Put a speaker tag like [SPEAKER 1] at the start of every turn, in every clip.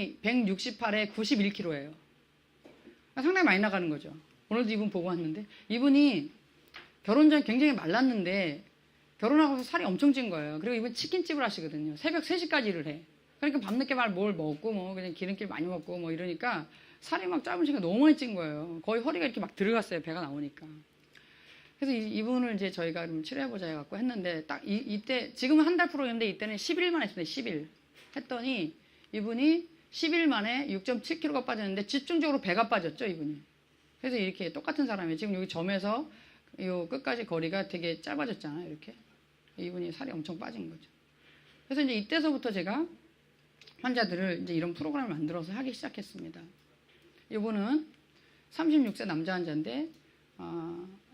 [SPEAKER 1] 이분이 168에 91kg예요. 상당히 많이 나가는 거죠. 오늘도 이분 보고 왔는데 이분이 결혼 전에 굉장히 말랐는데 결혼하고서 살이 엄청 찐 거예요. 그리고 이분 치킨집을 하시거든요. 새벽 3시까지 일을 해. 그러니까 밤늦게 뭘 먹고 뭐 그냥 기름길 많이 먹고 뭐 이러니까 살이 막 짧은 시간에 너무 많이 찐 거예요. 거의 허리가 이렇게 막 들어갔어요. 배가 나오니까. 그래서 이분을 이제 저희가 좀 치료해보자 해갖고 했는데 딱 이때 지금은 한 달 프로였는데 이때는 10일만 했습니다. 10일 했더니 이분이 10일 만에 6.7kg가 빠졌는데 집중적으로 배가 빠졌죠. 이분이. 그래서 이렇게 똑같은 사람이 지금 여기 점에서 요 끝까지 거리가 되게 짧아졌잖아요. 이렇게. 이분이 살이 엄청 빠진 거죠. 그래서 이제 이때서부터 제가 환자들을 이제 이런 프로그램을 만들어서 하기 시작했습니다. 이분은 36세 남자 환자인데,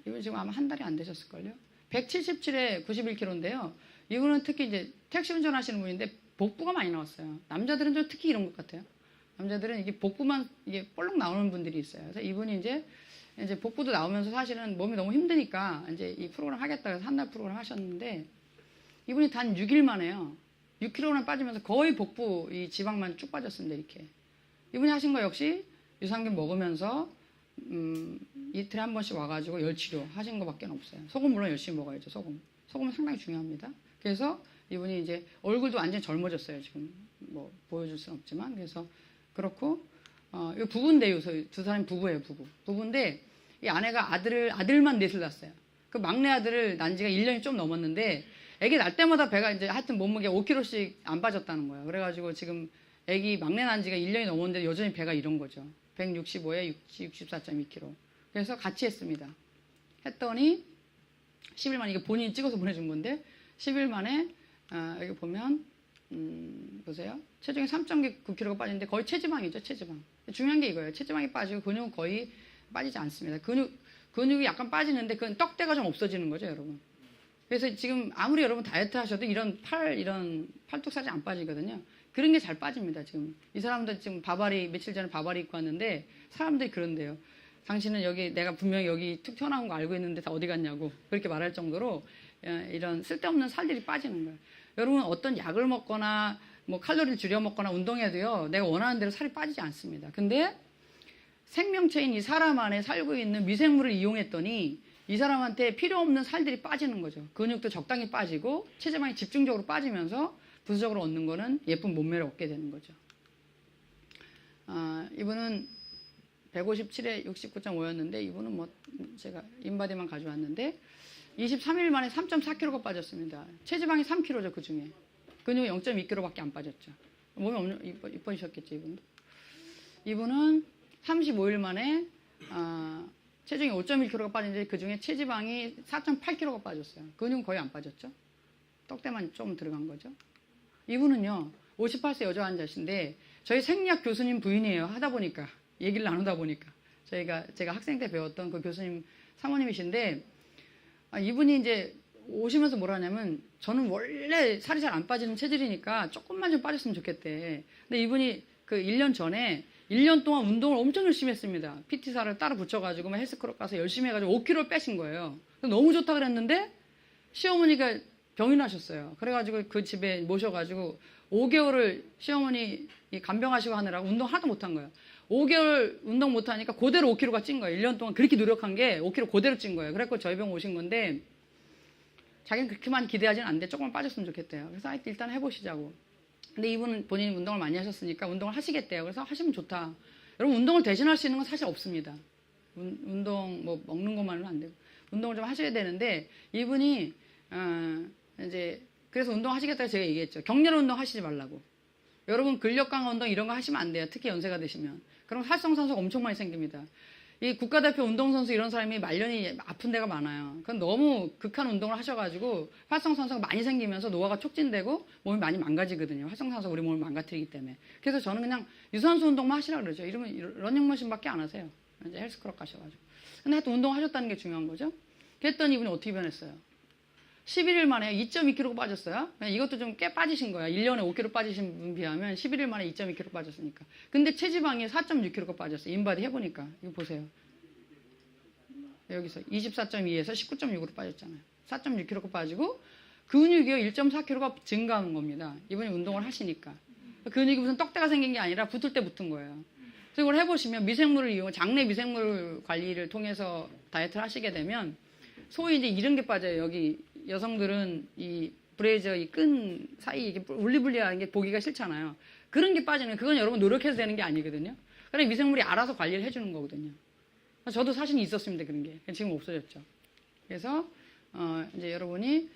[SPEAKER 1] 이분 지금 아마 한 달이 안 되셨을걸요? 177에 91kg인데요. 이분은 특히 이제 택시 운전하시는 분인데 복부가 많이 나왔어요. 남자들은 좀 특히 이런 것 같아요. 남자들은 이게 복부만 이게 볼록 나오는 분들이 있어요. 그래서 이분이 이제 복부도 나오면서 사실은 몸이 너무 힘드니까 이제 이 프로그램 하겠다 해서 한 달 프로그램 하셨는데 이분이 단 6일 만에요. 6kg나 빠지면서 거의 복부 이 지방만 쭉 빠졌습니다. 이렇게. 이분이 하신 거 역시 유산균 먹으면서 이틀에 한 번씩 와가지고 열치료 하신 거밖에 없어요. 소금 물론 열심히 먹어야죠. 소금은 상당히 중요합니다. 그래서 이분이 이제 얼굴도 완전히 젊어졌어요. 지금 뭐 보여줄 수는 없지만 그래서 그렇고 이 부부인데요. 두 사람이 부부예요. 부부인데 이 아내가 아들만 넷을 낳았어요. 그 막내 아들을 난 지가 1년이 좀 넘었는데 애기 낳을 때마다 배가 이제 하여튼 몸무게 5kg씩 안 빠졌다는 거예요. 그래가지고 지금 애기 막내 난 지가 1년이 넘었는데 여전히 배가 이런 거죠. 165에 64.2kg. 그래서 같이 했습니다. 했더니 10일 만에 이거 본인이 찍어서 보내준 건데 10일 만에 여기 보면 보세요. 체중이 3.9kg가 빠지는데 거의 체지방이죠. 체지방. 중요한 게 이거예요. 체지방이 빠지고 근육은 거의 빠지지 않습니다. 근육이 약간 빠지는데 그건 떡대가 좀 없어지는 거죠, 여러분. 그래서 지금 아무리 여러분 다이어트 하셔도 이런 팔뚝살이 안 빠지거든요. 그런 게 잘 빠집니다, 지금. 이 사람들 지금 며칠 전에 바바리 입고 왔는데 사람들이 그런데요. 당신은 여기 내가 분명히 여기 툭 튀어나온 거 알고 있는데 다 어디 갔냐고 그렇게 말할 정도로 이런 쓸데없는 살들이 빠지는 거예요. 여러분 어떤 약을 먹거나 뭐 칼로리를 줄여 먹거나 운동해도요. 내가 원하는 대로 살이 빠지지 않습니다. 근데 생명체인 이 사람 안에 살고 있는 미생물을 이용했더니 이 사람한테 필요 없는 살들이 빠지는 거죠. 근육도 적당히 빠지고 체지방이 집중적으로 빠지면서 부수적으로 얻는 거는 예쁜 몸매를 얻게 되는 거죠. 이분은 157에 69.5였는데 이분은 뭐 제가 인바디만 가져왔는데 23일 만에 3.4kg가 빠졌습니다. 체지방이 3kg죠, 그 중에. 근육이 0.2kg밖에 안 빠졌죠. 몸이 이뻐지셨겠죠, 이분도. 이분은 35일 만에 체중이 5.1kg가 빠졌는데 그 중에 체지방이 4.8kg가 빠졌어요. 근육은 거의 안 빠졌죠. 떡대만 좀 들어간 거죠. 이분은요, 58세 여자 환자신데 저희 생리학 교수님 부인이에요. 하다 보니까. 얘기를 나누다 보니까. 제가 학생 때 배웠던 그 교수님 사모님이신데 이분이 이제 오시면서 뭐라 하냐면 저는 원래 살이 잘 안 빠지는 체질이니까 조금만 좀 빠졌으면 좋겠대. 근데 이분이 그 1년 전에 1년 동안 운동을 엄청 열심히 했습니다. PT사를 따로 붙여가지고 헬스클럽 가서 열심히 해가지고 5kg를 빼신 거예요. 너무 좋다 그랬는데 시어머니가 병이 나셨어요. 그래가지고 그 집에 모셔가지고 5개월을 시어머니 간병하시고 하느라고 운동 하나도 못한 거예요. 5개월 운동 못하니까 그대로 5kg가 찐 거예요. 1년 동안 그렇게 노력한 게 5kg 그대로 찐 거예요. 그래서 저희 병 오신 건데 자기는 그렇게만 기대하지는 않는데 조금만 빠졌으면 좋겠대요. 그래서 일단 해보시자고. 근데 이분은 본인이 운동을 많이 하셨으니까 운동을 하시겠대요. 그래서 하시면 좋다. 여러분 운동을 대신할 수 있는 건 사실 없습니다. 운동 뭐 먹는 것만은 안 되고 운동을 좀 하셔야 되는데 이분이 이제 그래서 운동하시겠다고 제가 얘기했죠. 격렬한 운동 하시지 말라고. 여러분 근력 강화 운동 이런 거 하시면 안 돼요. 특히 연세가 되시면. 그럼 활성산소가 엄청 많이 생깁니다. 이 국가대표 운동선수 이런 사람이 말년이 아픈 데가 많아요. 그건 너무 극한 운동을 하셔가지고 활성산소가 많이 생기면서 노화가 촉진되고 몸이 많이 망가지거든요. 활성산소가 우리 몸을 망가뜨리기 때문에. 그래서 저는 그냥 유산소 운동만 하시라 그러죠. 이러면 러닝머신밖에 안 하세요. 이제 헬스클럽 가셔가지고. 근데 하여튼 운동하셨다는 게 중요한 거죠. 그랬더니 이분이 어떻게 변했어요? 11일 만에 2.2kg 빠졌어요. 이것도 좀 꽤 빠지신 거야. 1년에 5kg 빠지신 분 비하면 11일 만에 2.2kg 빠졌으니까. 근데 체지방이 4.6kg가 빠졌어요. 인바디 해보니까. 이거 보세요. 여기서 24.2에서 19.6으로 빠졌잖아요. 4.6kg가 빠지고 근육이요 1.4kg가 증가하는 겁니다. 이분이 운동을 하시니까. 근육이 무슨 떡대가 생긴 게 아니라 붙을 때 붙은 거예요. 그래서 이걸 해보시면 미생물을 장내 미생물 관리를 통해서 다이어트를 하시게 되면 소위 이제 이런 게 빠져요. 여기 여성들은 이 브레이저 이 끈 사이 이게 울리불리한 게 보기가 싫잖아요. 그런 게 빠지는 그건 여러분 노력해서 되는 게 아니거든요. 그냥 미생물이 알아서 관리를 해주는 거거든요. 저도 사실 있었습니다. 그런 게 지금 없어졌죠. 그래서 이제 여러분이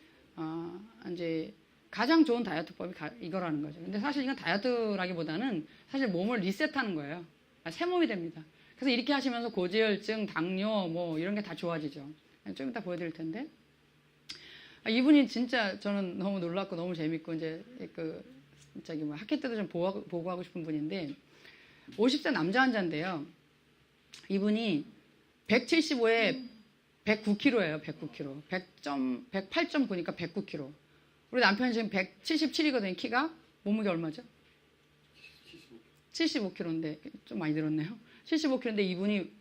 [SPEAKER 1] 이제 가장 좋은 다이어트법이 이거라는 거죠. 근데 사실 이건 다이어트라기보다는 사실 몸을 리셋하는 거예요. 새 몸이 됩니다. 그래서 이렇게 하시면서 고지혈증, 당뇨 뭐 이런 게 다 좋아지죠. 좀 이따 보여드릴 텐데. 이분이 진짜 저는 너무 놀랍고 너무 재밌고 이제 저기 뭐 학회 때도 좀 보고하고 싶은 분인데 50세 남자 환자인데요. 이분이 175에 109kg예요. 109kg. 108.9니까 109kg. 우리 남편이 지금 177이거든요. 키가. 몸무게 얼마죠? 75kg인데 좀 많이 늘었네요. 75kg인데 이분이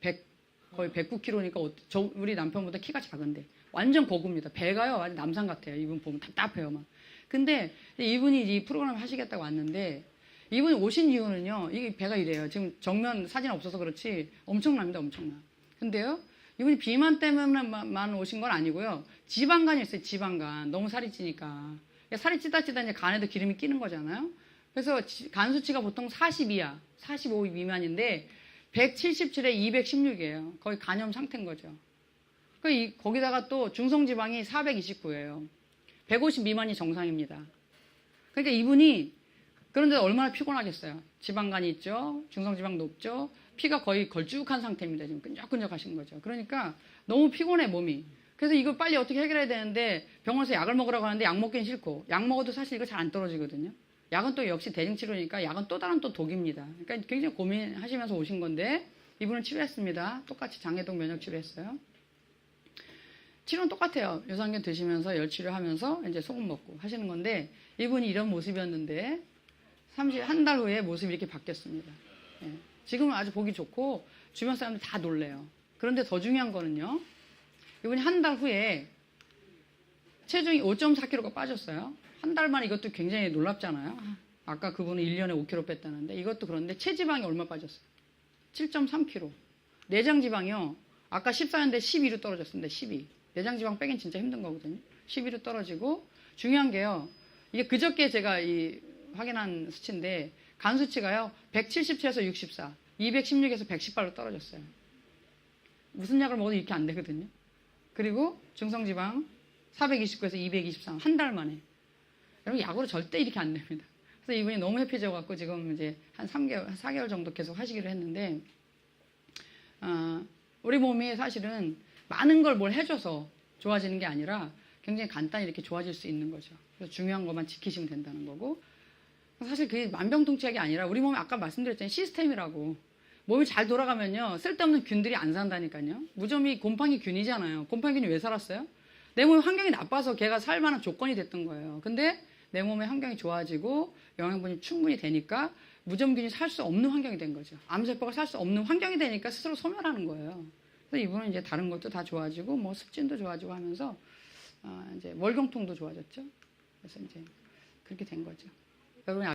[SPEAKER 1] 거의 109kg니까 우리 남편보다 키가 작은데 완전 거구입니다. 배가요. 아주 남산 같아요. 이분 보면 답답해요. 막. 근데 이분이 이 프로그램 하시겠다고 왔는데 이분이 오신 이유는요. 이게 배가 이래요. 지금 정면 사진 없어서 그렇지 엄청납니다. 엄청나. 근데요. 이분이 비만 때문에만 오신 건 아니고요. 지방간이 있어요. 지방간. 너무 살이 찌니까. 살이 찌다 이제 간에도 기름이 끼는 거잖아요. 그래서 간 수치가 보통 42야. 45 미만인데 177에 216이에요. 거의 간염 상태인 거죠. 거기다가 또 중성지방이 429예요. 150 미만이 정상입니다. 그러니까 이분이 그런데 얼마나 피곤하겠어요. 지방간이 있죠. 중성지방 높죠. 피가 거의 걸쭉한 상태입니다. 지금 끈적끈적하신 거죠. 그러니까 너무 피곤해 몸이. 그래서 이거 빨리 어떻게 해결해야 되는데 병원에서 약을 먹으라고 하는데 약 먹기는 싫고 약 먹어도 사실 이거 잘 안 떨어지거든요. 약은 또 역시 대증치료니까 약은 또 다른 또 독입니다. 그러니까 굉장히 고민하시면서 오신 건데 이분은 치료했습니다. 똑같이 장해동 면역치료했어요. 치료는 똑같아요. 유산균 드시면서 열 치료하면서 이제 소금 먹고 하시는 건데 이분이 이런 모습이었는데 한 달 후에 모습이 이렇게 바뀌었습니다. 예. 지금은 아주 보기 좋고 주변 사람들 다 놀래요. 그런데 더 중요한 거는요. 이분이 한 달 후에 체중이 5.4kg가 빠졌어요. 한 달 만에 이것도 굉장히 놀랍잖아요. 아까 그분은 1년에 5kg 뺐다는데 이것도 그런데 체지방이 얼마 빠졌어요? 7.3kg. 내장지방이요. 아까 14였는데 12로 떨어졌습니다. 12. 내장지방 빼긴 진짜 힘든 거거든요. 12로 떨어지고 중요한 게요. 이게 그저께 제가 확인한 수치인데 간 수치가요. 177에서 64, 216에서 118로 떨어졌어요. 무슨 약을 먹어도 이렇게 안 되거든요. 그리고 중성지방 429에서 223, 한 달 만에. 여러분 약으로 절대 이렇게 안 됩니다. 그래서 이분이 너무 해피해져갖고 지금 이제 한 4개월 정도 계속 하시기로 했는데 우리 몸이 사실은 많은 걸 뭘 해줘서 좋아지는 게 아니라 굉장히 간단히 이렇게 좋아질 수 있는 거죠. 그래서 중요한 것만 지키시면 된다는 거고 사실 그게 만병통치약이 아니라 우리 몸이 아까 말씀드렸잖아요. 시스템이라고. 몸이 잘 돌아가면요. 쓸데없는 균들이 안 산다니까요. 무좀이 곰팡이 균이잖아요. 곰팡이 균이 왜 살았어요? 내 몸의 환경이 나빠서 걔가 살 만한 조건이 됐던 거예요. 근데 내 몸의 환경이 좋아지고 영양분이 충분히 되니까 무좀균이 살 수 없는 환경이 된 거죠. 암세포가 살 수 없는 환경이 되니까 스스로 소멸하는 거예요. 그래서 이분은 이제 다른 것도 다 좋아지고 뭐 습진도 좋아지고 하면서 이제 월경통도 좋아졌죠. 그래서 이제 그렇게 된 거죠. 여러분